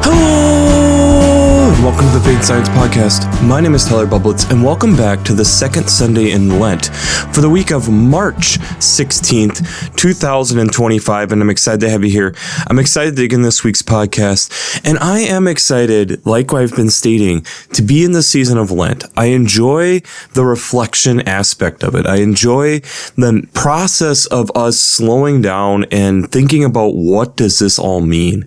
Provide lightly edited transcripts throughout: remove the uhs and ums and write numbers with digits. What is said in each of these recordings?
Hello, and welcome to the Faith Science Podcast. My name is Tyler Bublitz, and welcome back to the second Sunday in Lent for the week of March 16th, 2025, and I'm excited to have you here. I'm excited to dig in this week's podcast, and I am excited, like I've been stating, to be in the season of Lent. I enjoy the reflection aspect of it. I enjoy the process of us slowing down and thinking about what does this all mean.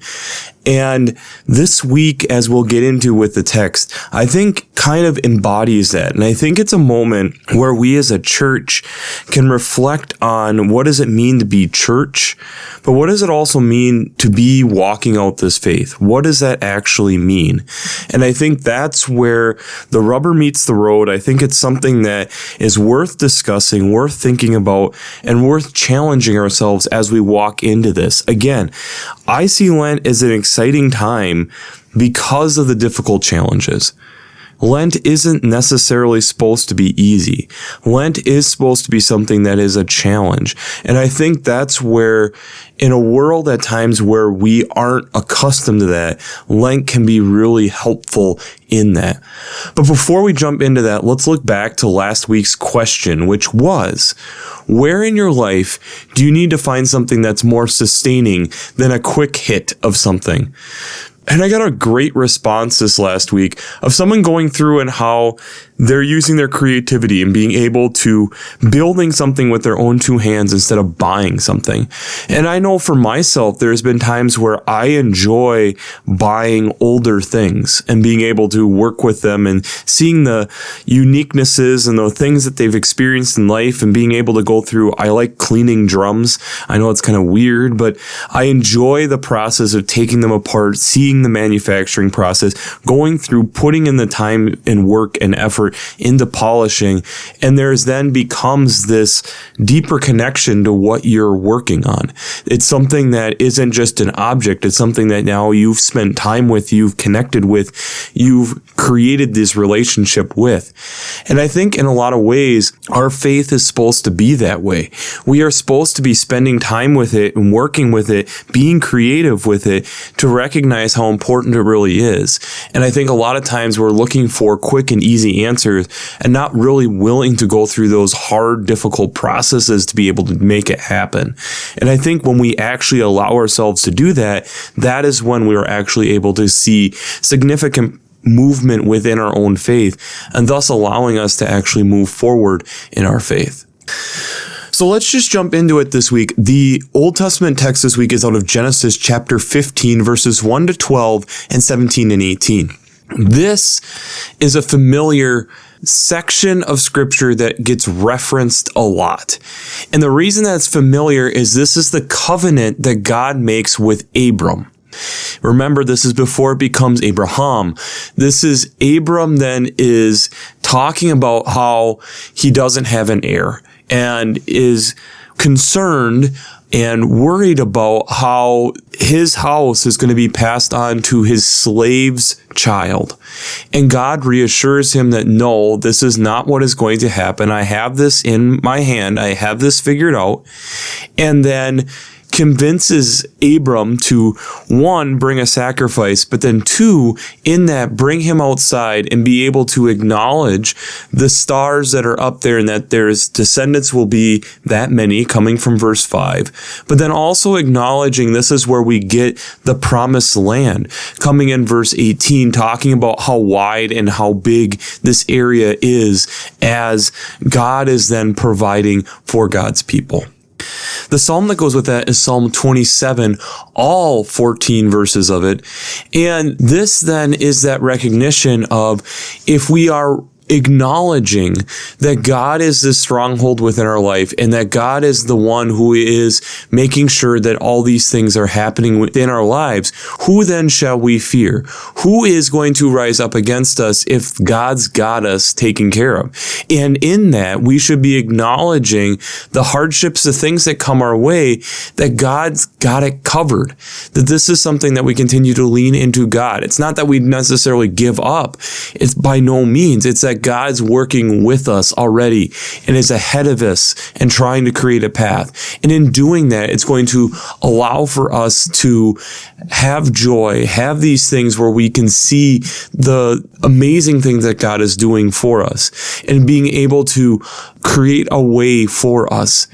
And this week, as we'll get into with the text, I think kind of embodies that. And I think it's a moment where we as a church can reflect on what does it mean to be church, but what does it also mean to be walking out this faith? What does that actually mean? And I think that's where the rubber meets the road. I think it's something that is worth discussing, worth thinking about, and worth challenging ourselves as we walk into this. Again, I see Lent as an exciting time because of the difficult challenges. Lent isn't necessarily supposed to be easy. Lent is supposed to be something that is a challenge. And I think that's where, in a world at times where we aren't accustomed to that, Lent can be really helpful in that. But before we jump into that, let's look back to last week's question, which was, where in your life do you need to find something that's more sustaining than a quick hit of something? And I got a great response this last week of someone going through and how they're using their creativity and being able to building something with their own two hands instead of buying something. And I know for myself, there's been times where I enjoy buying older things and being able to work with them and seeing the uniquenesses and the things that they've experienced in life and being able to go through. I like cleaning drums. I know it's kind of weird, but I enjoy the process of taking them apart, seeing the manufacturing process, going through, putting in the time and work and effort into polishing, and there's then becomes this deeper connection to what you're working on. It's something that isn't just an object. It's something that now you've spent time with, you've connected with, you've created this relationship with. And I think in a lot of ways, our faith is supposed to be that way. We are supposed to be spending time with it and working with it, being creative with it to recognize how important it really is. And I think a lot of times we're looking for quick and easy answers and not really willing to go through those hard, difficult processes to be able to make it happen. And I think when we actually allow ourselves to do that, that is when we are actually able to see significant movement within our own faith and thus allowing us to actually move forward in our faith. So let's just jump into it this week. The Old Testament text this week is out of Genesis chapter 15, verses 1 to 12 and 17 and 18. This is a familiar section of scripture that gets referenced a lot. And the reason that it's familiar is this is the covenant that God makes with Abram. Remember, this is before it becomes Abraham. This is Abram then is talking about how he doesn't have an heir and is concerned and worried about how his house is going to be passed on to his slave's child. And God reassures him that no, this is not what is going to happen. I have this in my hand. I have this figured out. And then convinces Abram to, one, bring a sacrifice, but then two, in that, bring him outside and be able to acknowledge the stars that are up there and that there's descendants will be that many, coming from verse 5. But then also acknowledging this is where we get the promised land, coming in verse 18, talking about how wide and how big this area is as God is then providing for God's people. The psalm that goes with that is Psalm 27, all 14 verses of it. And this then is that recognition of if we are acknowledging that God is the stronghold within our life and that God is the one who is making sure that all these things are happening within our lives, who then shall we fear? Who is going to rise up against us if God's got us taken care of? And in that, we should be acknowledging the hardships, the things that come our way, that God's got it covered, that this is something that we continue to lean into God. It's not that we necessarily give up. It's by no means. It's that that God's working with us already and is ahead of us and trying to create a path. And in doing that, it's going to allow for us to have joy, have these things where we can see the amazing things that God is doing for us, and being able to create a way for us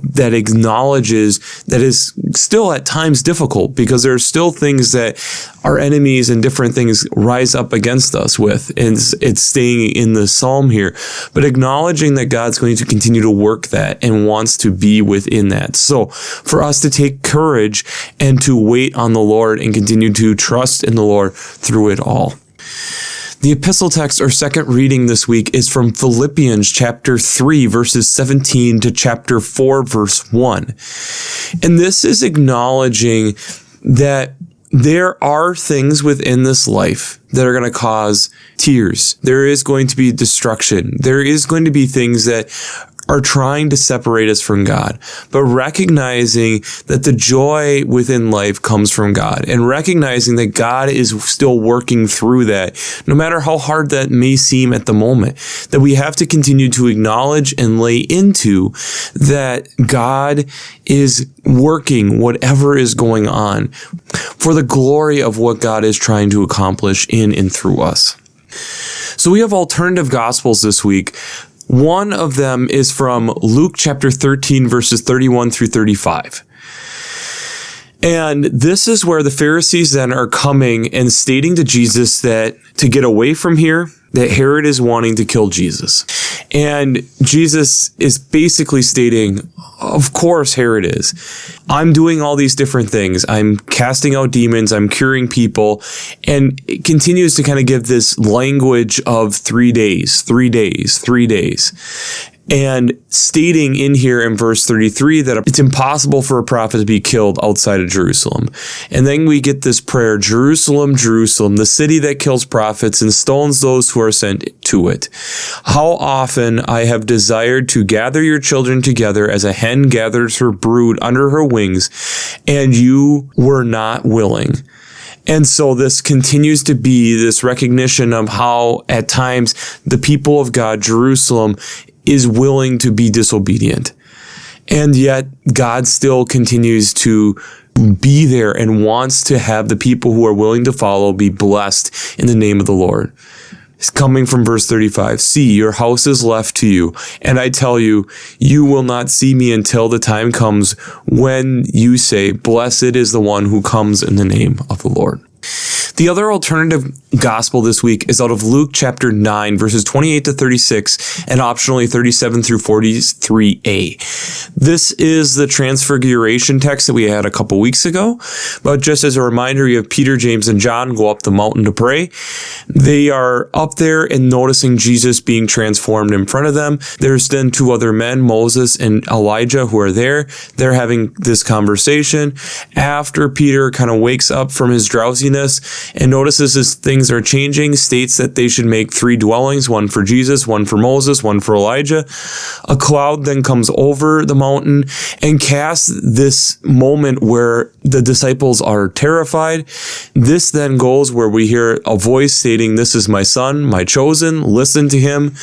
that acknowledges that is still at times difficult, because there are still things that our enemies and different things rise up against us with. And it's staying in the psalm here, but acknowledging that God's going to continue to work that and wants to be within that. So for us to take courage and to wait on the Lord and continue to trust in the Lord through it all. The epistle text or second reading this week is from Philippians chapter 3, verses 17 to chapter 4, verse 1. And this is acknowledging that there are things within this life that are going to cause tears. There is going to be destruction. There is going to be things that are trying to separate us from God, but recognizing that the joy within life comes from God, and recognizing that God is still working through that, no matter how hard that may seem at the moment, that we have to continue to acknowledge and lay into that God is working whatever is going on for the glory of what God is trying to accomplish in and through us. So we have alternative gospels this week. One of them is from Luke chapter 13, verses 31 through 35. And this is where the Pharisees then are coming and stating to Jesus that to get away from here, that Herod is wanting to kill Jesus. And Jesus is basically stating, of course Herod is. I'm doing all these different things. I'm casting out demons. I'm curing people. And it continues to kind of give this language of 3 days, 3 days, 3 days. And stating in here in verse 33 that it's impossible for a prophet to be killed outside of Jerusalem. And then we get this prayer, Jerusalem, Jerusalem, the city that kills prophets and stones those who are sent to it. How often I have desired to gather your children together as a hen gathers her brood under her wings, and you were not willing. And so this continues to be this recognition of how at times the people of God, Jerusalem, is willing to be disobedient. And yet God still continues to be there and wants to have the people who are willing to follow be blessed in the name of the Lord. It's coming from verse 35. See, your house is left to you. And I tell you, you will not see me until the time comes when you say, blessed is the one who comes in the name of the Lord. The other alternative gospel this week is out of Luke chapter 9, verses 28 to 36, and optionally 37 through 43a. This is the transfiguration text that we had a couple weeks ago. But just as a reminder, you have Peter, James, and John go up the mountain to pray. They are up there and noticing Jesus being transformed in front of them. There's then two other men, Moses and Elijah, who are there. They're having this conversation. After Peter kind of wakes up from his drowsiness and notices as things are changing, states that they should make 3 dwellings, one for Jesus, one for Moses, one for Elijah. A cloud then comes over the mountain and casts this moment where the disciples are terrified. This then goes where we hear a voice stating, this is my son, my chosen, listen to him.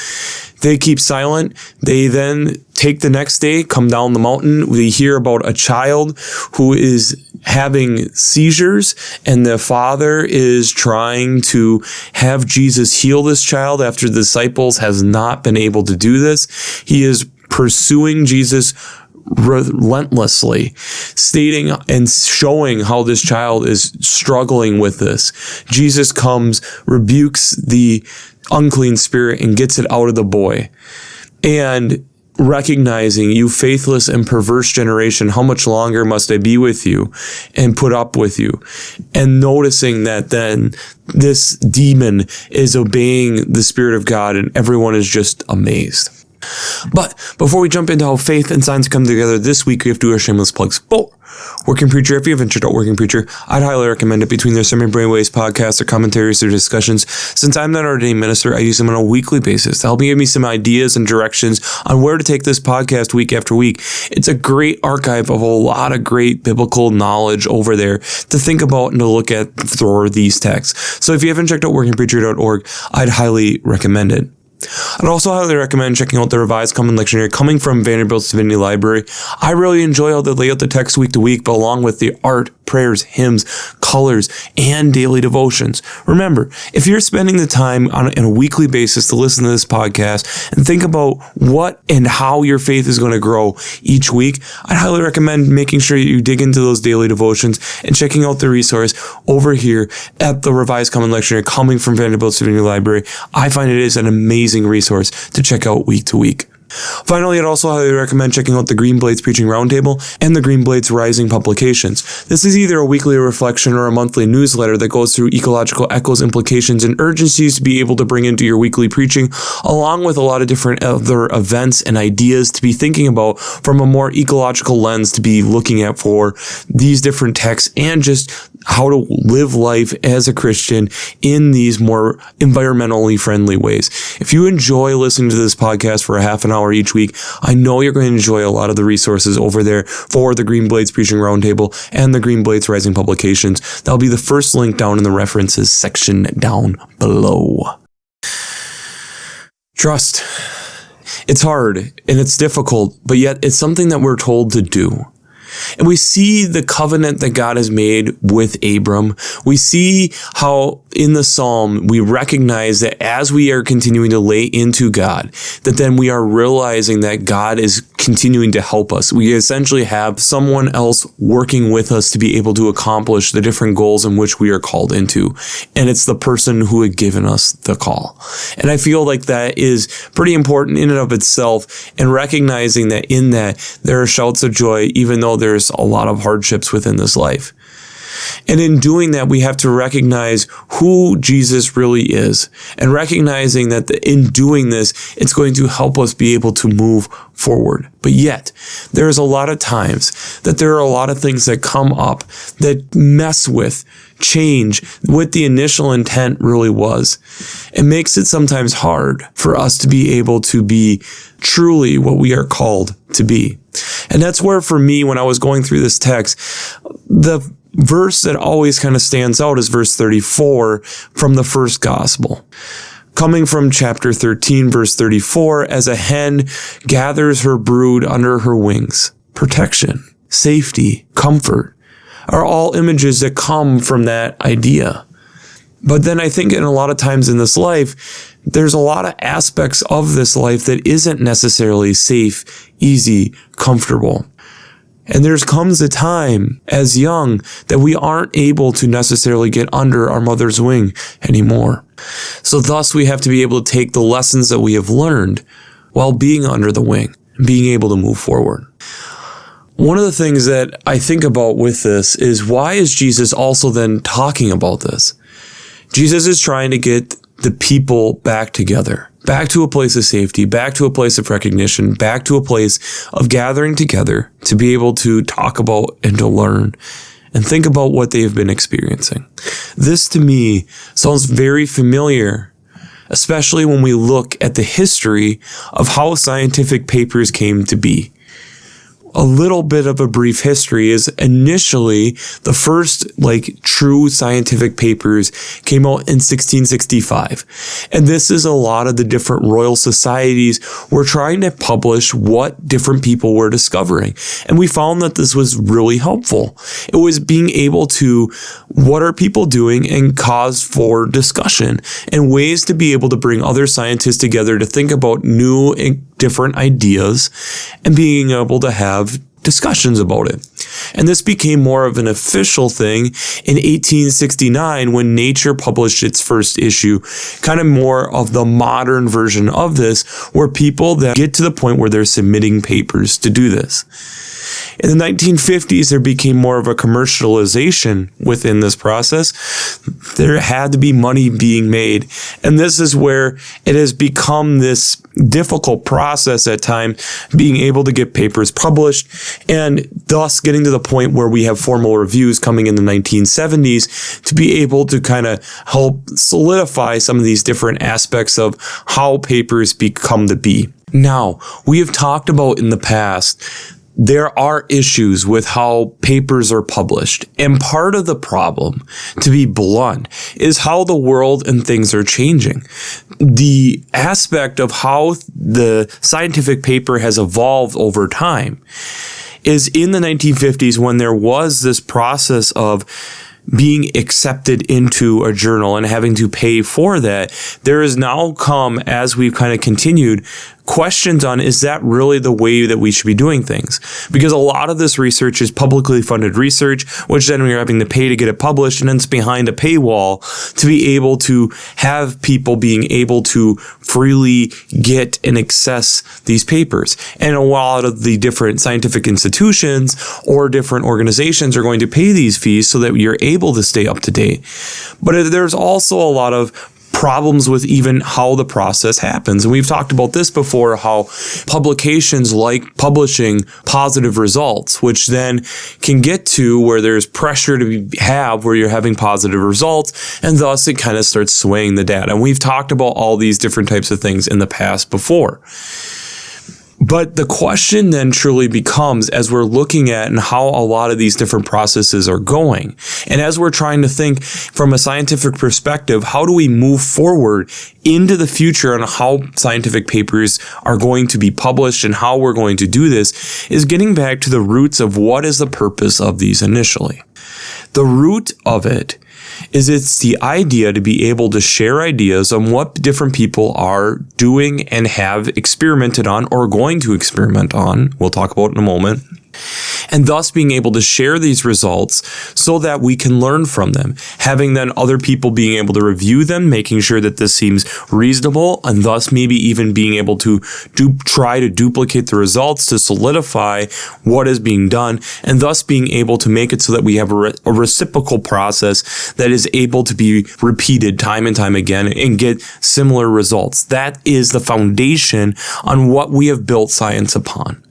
They keep silent. They then take the next day, come down the mountain. We hear about a child who is having seizures, and the father is trying to have Jesus heal this child after the disciples has not been able to do this. He is pursuing Jesus relentlessly, stating and showing how this child is struggling with this. Jesus comes, rebukes the unclean spirit, and gets it out of the boy. And recognizing, you faithless and perverse generation, how much longer must I be with you and put up with you? And noticing that then this demon is obeying the Spirit of God, and everyone is just amazed. But before we jump into how faith and science come together this week, we have to do our shameless plugs. Working Preacher, if you haven't checked out Working Preacher, I'd highly recommend it. Between their Sermon Brainwaves podcasts, their commentaries, their discussions. Since I'm not an ordained minister, I use them on a weekly basis to help me give me some ideas and directions on where to take this podcast week after week. It's a great archive of a lot of great biblical knowledge over there to think about and to look at for these texts. So if you haven't checked out workingpreacher.org, I'd highly recommend it. I'd also highly recommend checking out the Revised Common Lectionary coming from Vanderbilt's Divinity Library. I really enjoy how they lay out the text week to week, but along with the art, prayers, hymns, colors, and daily devotions. Remember, if you're spending the time on a weekly basis to listen to this podcast and think about what and how your faith is going to grow each week, I'd highly recommend making sure you dig into those daily devotions and checking out the resource over here at the Revised Common Lectionary coming from Vanderbilt's Divinity Library. I find it is an amazing resource to check out week to week. Finally, I'd also highly recommend checking out the Green Blades Preaching Roundtable and the Green Blades Rising publications. This is either a weekly reflection or a monthly newsletter that goes through ecological echoes, implications, and urgencies to be able to bring into your weekly preaching, along with a lot of different other events and ideas to be thinking about from a more ecological lens to be looking at for these different texts and just how to live life as a Christian in these more environmentally friendly ways. If you enjoy listening to this podcast for a half an hour each week, I know you're going to enjoy a lot of the resources over there for the Green Blades Preaching Roundtable and the Green Blades Rising publications. That'll be the first link down in the references section down below. Trust. It's hard and it's difficult, but yet it's something that we're told to do. And we see the covenant that God has made with Abram. We see how in the Psalm we recognize that as we are continuing to lay into God, that then we are realizing that God is continuing to help us. We essentially have someone else working with us to be able to accomplish the different goals in which we are called into. And it's the person who had given us the call. And I feel like that is pretty important in and of itself, and recognizing that in that there are shouts of joy, even though there's a lot of hardships within this life. And in doing that, we have to recognize who Jesus really is, and recognizing that in doing this, it's going to help us be able to move forward. But yet, there's a lot of times that there are a lot of things that come up that mess with, change what the initial intent really was. It makes it sometimes hard for us to be able to be truly what we are called to be. And that's where, for me, when I was going through this text, the verse that always kind of stands out is verse 34 from the first gospel. Coming from chapter 13, verse 34, as a hen gathers her brood under her wings. Protection, safety, comfort are all images that come from that idea. But then I think in a lot of times in this life, there's a lot of aspects of this life that isn't necessarily safe, easy, comfortable. And there comes a time as young that we aren't able to necessarily get under our mother's wing anymore. So thus we have to be able to take the lessons that we have learned while being under the wing and being able to move forward. One of the things that I think about with this is, why is Jesus also then talking about this? Jesus is trying to get the people back together, back to a place of safety, back to a place of recognition, back to a place of gathering together to be able to talk about and to learn and think about what they have been experiencing. This to me sounds very familiar, especially when we look at the history of how scientific papers came to be. A little bit of a brief history is initially the first true scientific papers came out in 1665. And this is a lot of the different royal societies were trying to publish what different people were discovering. And we found that this was really helpful. It was being able to, what are people doing, and cause for discussion and ways to be able to bring other scientists together to think about new and different ideas and being able to have discussions about it. And this became more of an official thing in 1869 when Nature published its first issue, kind of more of the modern version of this, where people that get to the point where they're submitting papers to do this. In the 1950s, there became more of a commercialization within this process. There had to be money being made. And this is where it has become this difficult process at times, being able to get papers published, and thus getting to the point where we have formal reviews coming in the 1970s to be able to kind of help solidify some of these different aspects of how papers become to be. Now, we have talked about in the past there are issues with how papers are published. And part of the problem, to be blunt, is how the world and things are changing. The aspect of how the scientific paper has evolved over time is in the 1950s, when there was this process of being accepted into a journal and having to pay for that, there has now come, as we've kind of continued, questions on, is that really the way that we should be doing things? Because a lot of this research is publicly funded research, which then we're having to pay to get it published, and it's behind a paywall to be able to have people being able to freely get and access these papers. And a lot of the different scientific institutions or different organizations are going to pay these fees so that you're able to stay up to date. But there's also a lot of problems with even how the process happens. And we've talked about this before, how publications like publishing positive results, which then can get to where there's pressure to have where you're having positive results, and thus it kind of starts swaying the data. And we've talked about all these different types of things in the past before. But the question then truly becomes, as we're looking at and how a lot of these different processes are going, and as we're trying to think from a scientific perspective, how do we move forward into the future on how scientific papers are going to be published and how we're going to do this, is getting back to the roots of what is the purpose of these initially. The root of it is it's the idea to be able to share ideas on what different people are doing and have experimented on or going to experiment on. We'll talk about it in a moment. And thus being able to share these results so that we can learn from them. Having then other people being able to review them, making sure that this seems reasonable, and thus maybe even being able to try to duplicate the results to solidify what is being done, and thus being able to make it so that we have a reciprocal process that is able to be repeated time and time again and get similar results. That is the foundation on what we have built science upon.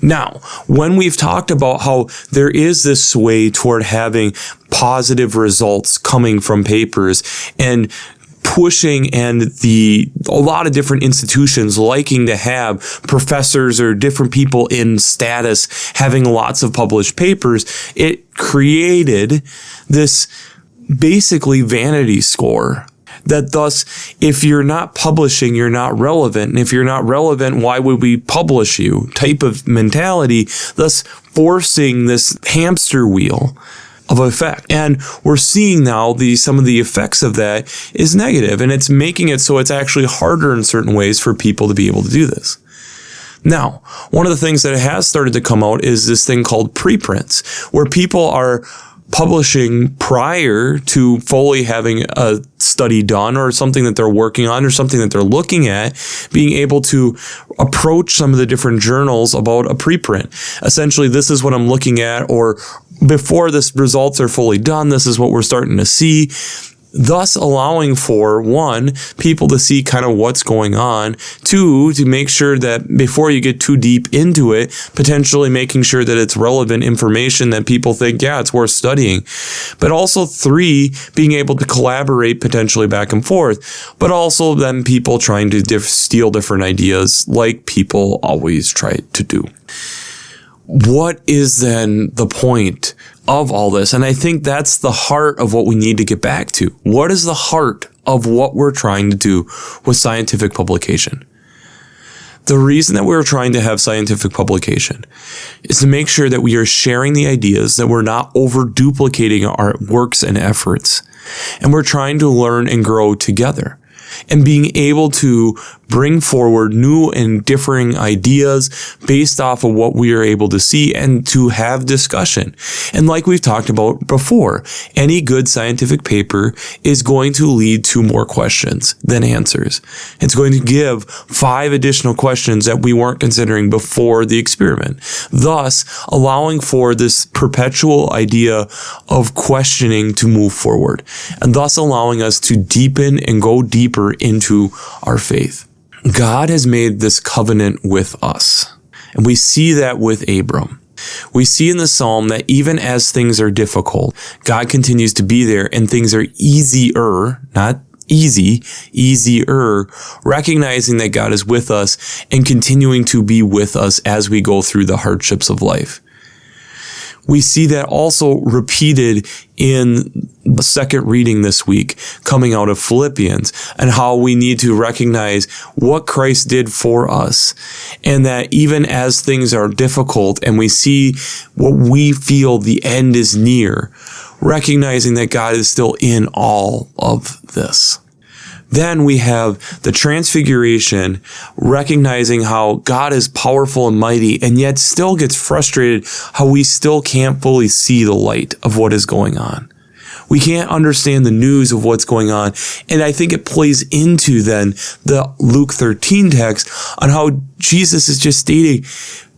Now, when we've talked about how there is this sway toward having positive results coming from papers and pushing and a lot of different institutions liking to have professors or different people in status having lots of published papers, it created this basically vanity score. That thus, if you're not publishing, you're not relevant. And if you're not relevant, why would we publish you? Type of mentality, thus forcing this hamster wheel of effect. And we're seeing now some of the effects of that is negative, and it's making it so it's actually harder in certain ways for people to be able to do this. Now, one of the things that has started to come out is this thing called preprints, where people are publishing prior to fully having a study done or something that they're working on or something that they're looking at, being able to approach some of the different journals about a preprint. Essentially, this is what I'm looking at, or before this results are fully done, this is what we're starting to see. Thus allowing for, one, people to see kind of what's going on, two, to make sure that before you get too deep into it, potentially making sure that it's relevant information that people think, yeah, it's worth studying. But also three, being able to collaborate potentially back and forth, but also then people trying to steal different ideas like people always try to do. What is then the point of all this? And I think that's the heart of what we need to get back to. What is the heart of what we're trying to do with scientific publication? The reason that we're trying to have scientific publication is to make sure that we are sharing the ideas, that we're not over duplicating our works and efforts, and we're trying to learn and grow together. And being able to bring forward new and differing ideas based off of what we are able to see and to have discussion. And like we've talked about before, any good scientific paper is going to lead to more questions than answers. It's going to give 5 additional questions that we weren't considering before the experiment, thus allowing for this perpetual idea of questioning to move forward, and thus allowing us to deepen and go deeper into our faith. God has made this covenant with us, and we see that with Abram. We see in the Psalm that even as things are difficult, God continues to be there, and things are easier, not easier, recognizing that God is with us and continuing to be with us as we go through the hardships of life. We see that also repeated in the second reading this week, coming out of Philippians, and how we need to recognize what Christ did for us. And that even as things are difficult and we see what we feel the end is near, recognizing that God is still in all of this. Then we have the transfiguration, recognizing how God is powerful and mighty, and yet still gets frustrated how we still can't fully see the light of what is going on. We can't understand the news of what's going on. And I think it plays into then the Luke 13 text on how Jesus is just stating,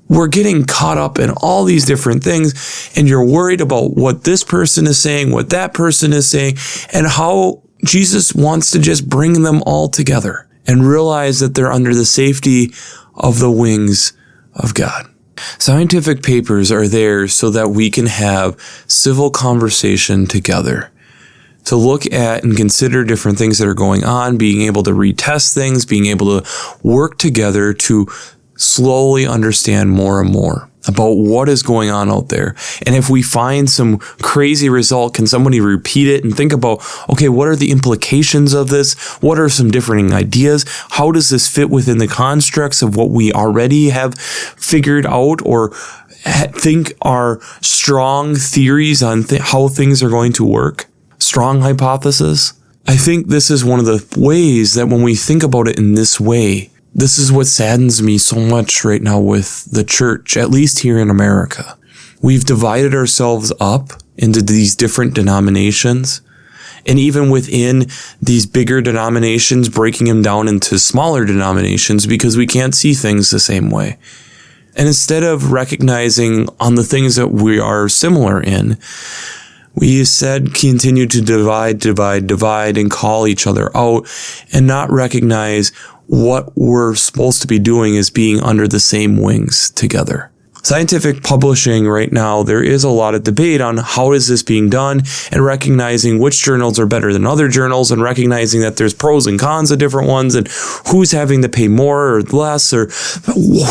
we're getting caught up in all these different things, and you're worried about what this person is saying, what that person is saying, and how Jesus wants to just bring them all together and realize that they're under the safety of the wings of God. Scientific papers are there so that we can have civil conversation together, to look at and consider different things that are going on, being able to retest things, being able to work together to slowly understand more and more about what is going on out there. And if we find some crazy result, can somebody repeat it and think about, okay, what are the implications of this? What are some differing ideas? How does this fit within the constructs of what we already have figured out, or think are strong theories on how things are going to work? Strong hypothesis? I think this is one of the ways that when we think about it in this way, this is what saddens me so much right now with the church, at least here in America. We've divided ourselves up into these different denominations, and even within these bigger denominations, breaking them down into smaller denominations because we can't see things the same way. And instead of recognizing on the things that we are similar in, we instead continue to divide and call each other out and not recognize what we're supposed to be doing is being under the same wings together. Scientific publishing right now, there is a lot of debate on how is this being done, and recognizing which journals are better than other journals, and recognizing that there's pros and cons of different ones, and who's having to pay more or less, or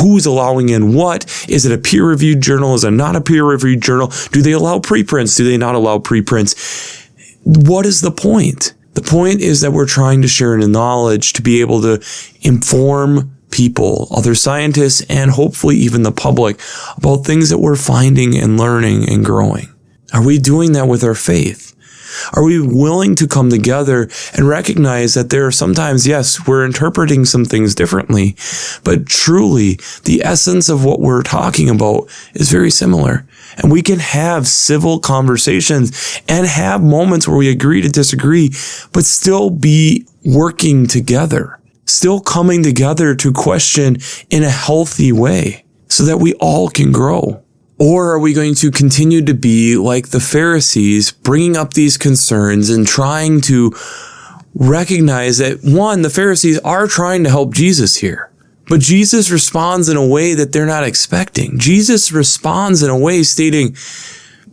who's allowing in what. Is it a peer-reviewed journal? Is it not a peer-reviewed journal? Do they allow preprints? Do they not allow preprints? What is the point? The point is that we're trying to share the knowledge to be able to inform people, other scientists, and hopefully even the public about things that we're finding and learning and growing. Are we doing that with our faith? Are we willing to come together and recognize that there are sometimes, yes, we're interpreting some things differently, but truly the essence of what we're talking about is very similar. And we can have civil conversations and have moments where we agree to disagree, but still be working together, still coming together to question in a healthy way so that we all can grow. Or are we going to continue to be like the Pharisees, bringing up these concerns and trying to recognize that, one, the Pharisees are trying to help Jesus here. But Jesus responds in a way that they're not expecting. Jesus responds in a way stating,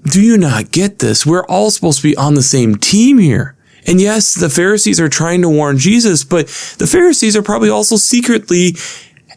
do you not get this? We're all supposed to be on the same team here. And yes, the Pharisees are trying to warn Jesus, but the Pharisees are probably also secretly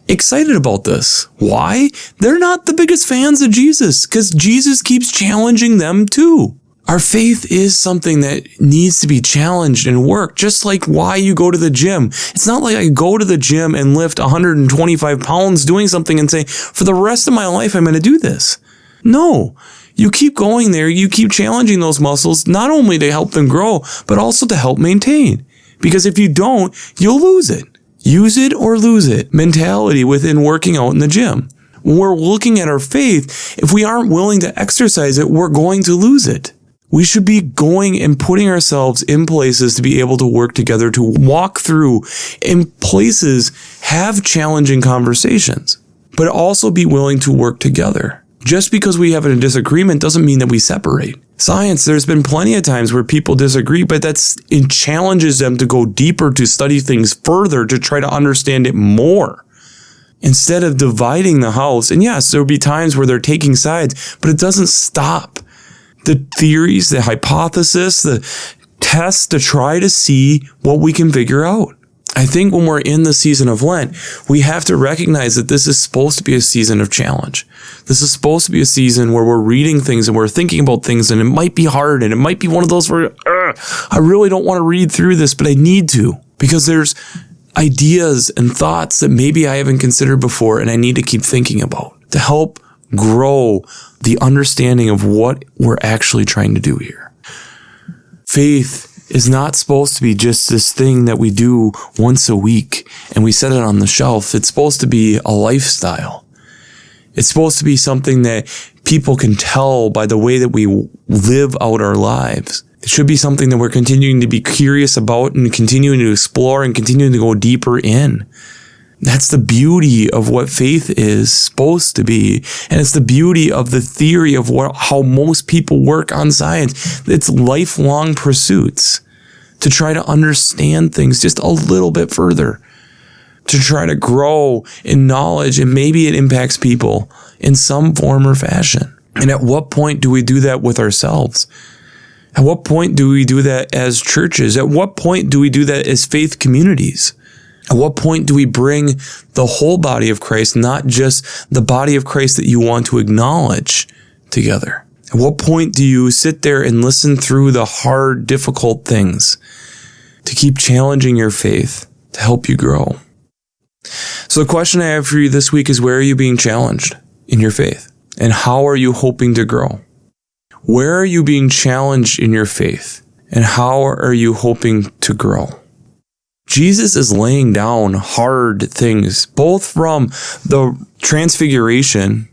excited about this. Why? They're not the biggest fans of Jesus, because Jesus keeps challenging them too. Our faith is something that needs to be challenged and worked, just like why you go to the gym. It's not like I go to the gym and lift 125 pounds doing something and say, for the rest of my life, I'm going to do this. No, you keep going there. You keep challenging those muscles, not only to help them grow, but also to help maintain. Because if you don't, you'll lose it. Use it or lose it mentality within working out in the gym. When we're looking at our faith, if we aren't willing to exercise it, we're going to lose it. We should be going and putting ourselves in places to be able to work together, to walk through in places, have challenging conversations, but also be willing to work together. Just because we have a disagreement doesn't mean that we separate. Science, there's been plenty of times where people disagree, but it challenges them to go deeper, to study things further, to try to understand it more. Instead of dividing the house, and yes, there'll be times where they're taking sides, but it doesn't stop the theories, the hypothesis, the tests to try to see what we can figure out. I think when we're in the season of Lent, we have to recognize that this is supposed to be a season of challenge. This is supposed to be a season where we're reading things and we're thinking about things, and it might be hard, and it might be one of those where I really don't want to read through this, but I need to, because there's ideas and thoughts that maybe I haven't considered before and I need to keep thinking about to help grow the understanding of what we're actually trying to do here. Faith is not supposed to be just this thing that we do once a week and we set it on the shelf. It's supposed to be a lifestyle. It's supposed to be something that people can tell by the way that we live out our lives. It should be something that we're continuing to be curious about and continuing to explore and continuing to go deeper in. That's the beauty of what faith is supposed to be. And it's the beauty of the theory of how most people work on science. It's lifelong pursuits to try to understand things just a little bit further, to try to grow in knowledge, and maybe it impacts people in some form or fashion. And at what point do we do that with ourselves? At what point do we do that as churches? At what point do we do that as faith communities? At what point do we bring the whole body of Christ, not just the body of Christ that you want to acknowledge, together? At what point do you sit there and listen through the hard, difficult things to keep challenging your faith, to help you grow? So the question I have for you this week is, where are you being challenged in your faith? And how are you hoping to grow? Where are you being challenged in your faith? And how are you hoping to grow? Jesus is laying down hard things, both from the transfiguration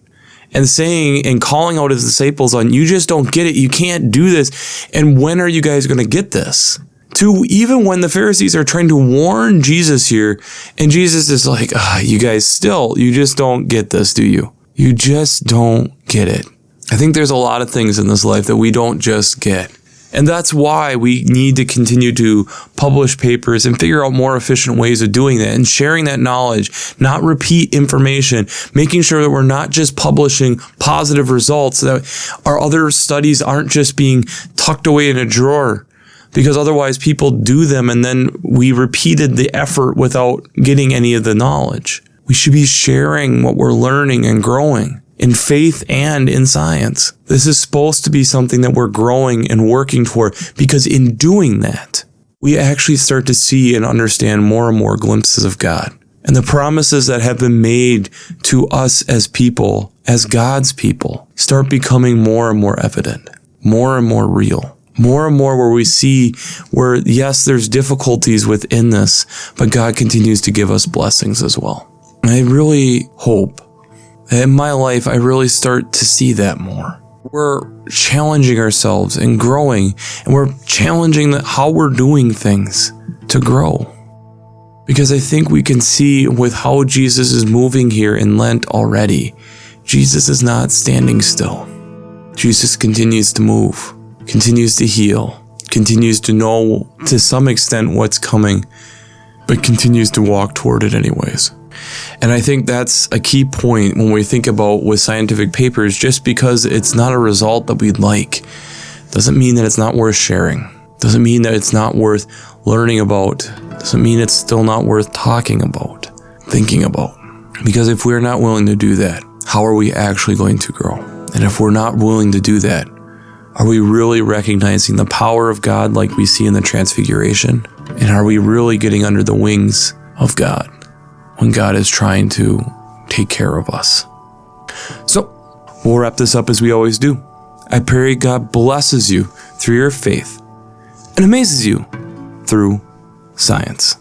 and saying and calling out his disciples on, you just don't get it. You can't do this. And when are you guys going to get this? To even when the Pharisees are trying to warn Jesus here, and Jesus is like, you guys you just don't get this, do you? You just don't get it. I think there's a lot of things in this life that we don't just get. And that's why we need to continue to publish papers and figure out more efficient ways of doing that and sharing that knowledge, not repeat information, making sure that we're not just publishing positive results, that our other studies aren't just being tucked away in a drawer, because otherwise people do them and then we repeated the effort without getting any of the knowledge. We should be sharing what we're learning and growing in faith and in science. This is supposed to be something that we're growing and working toward, because in doing that, we actually start to see and understand more and more glimpses of God. And the promises that have been made to us as people, as God's people, start becoming more and more evident, more and more real, more and more where we see where, yes, there's difficulties within this, but God continues to give us blessings as well. And I really hope in my life, I really start to see that more. We're challenging ourselves and growing, and we're challenging how we're doing things to grow. Because I think we can see with how Jesus is moving here in Lent already, Jesus is not standing still. Jesus continues to move, continues to heal, continues to know to some extent what's coming, but continues to walk toward it anyways. And I think that's a key point when we think about with scientific papers. Just because it's not a result that we'd like doesn't mean that it's not worth sharing. Doesn't mean that it's not worth learning about. Doesn't mean it's still not worth talking about, thinking about. Because if we're not willing to do that, how are we actually going to grow? And if we're not willing to do that, are we really recognizing the power of God like we see in the Transfiguration? And are we really getting under the wings of God when God is trying to take care of us? So we'll wrap this up as we always do. I pray God blesses you through your faith and amazes you through science.